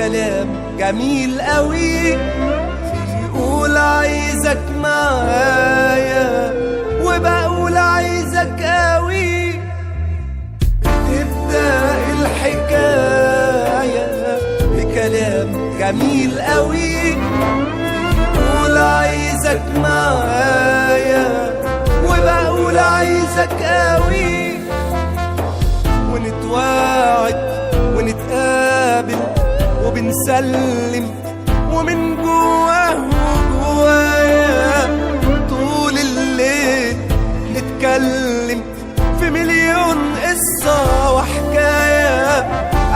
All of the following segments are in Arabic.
وكلام جميل قوي يقول عايزك معايا وبقول عايزك قوي. تبدأ الحكاية بكلام جميل قوي يقول عايزك معايا وبقول عايزك قوي. ونتواعد ونتقابل وبنسلم ومن جواه وجوايا طول الليل نتكلم في مليون قصة وحكاية.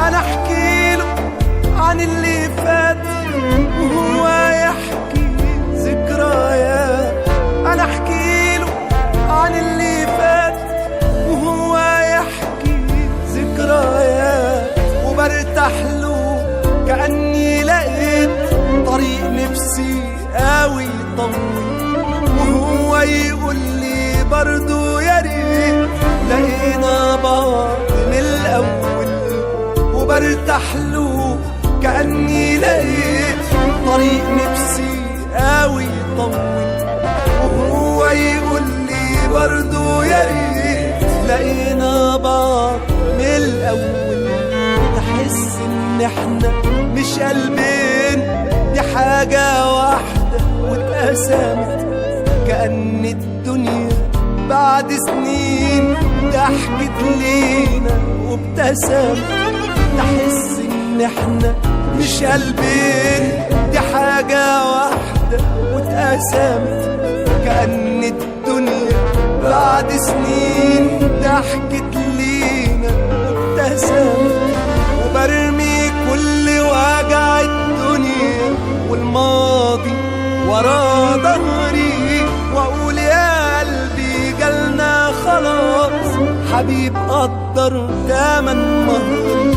أنا أحكي له عن اللي فات وهو يحكي ذكريات. أنا أحكي له عن اللي فات وهو يحكي ذكريات. وبرتاح له كأني لقيت طريق نفسي قوي طويل وهو يقول لي برضو يا ريت لقينا بعض من الأول. وبرتاح له كأني لقيت طريق نفسي قوي طويل وهو يقول لي برضو يا ريت لقينا بعض من الأول. تحس إن إحنا مش قلبين دي حاجة واحدة واتقسمت كأن الدنيا بعد سنين ضحكت لينا وابتسمت. تحس إن إحنا مش قلبين دي حاجة واحدة واتقسمت كأن الدنيا بعد سنين ضحكت لينا وابتسمت. وبرمي كل وجع الدنيا والماضي ورا ظهري واقول يا قلبي جالنا خلاص حبيب قدر تمن مهر.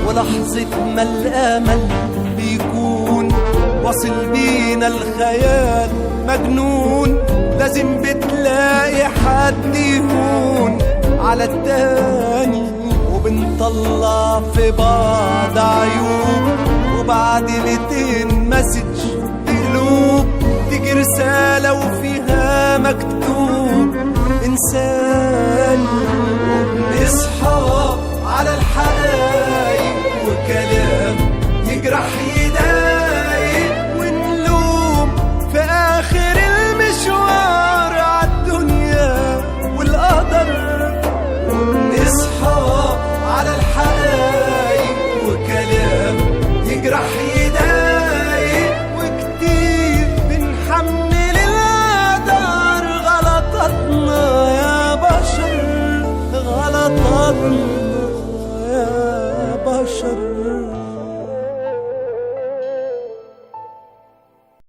ولحظة ما الامل بيكون واصل بينا الخيال مجنون لازم بتلاقي حد يهون على التاني. وبنطلع في بعض عيوب وبعد 200 مسج بقلوب تيجي رسالة وفيها مكتوب إنسان. وبنصحى على الحقايق وكلام يجرح يضايق ونلوم في آخر المشوار عالدنيا والقدر. وبنصحى على الحقايق وكلام يجرح يضايق وكتير بنحمل القدر غلطاتنا يا بشر غلطاتنا.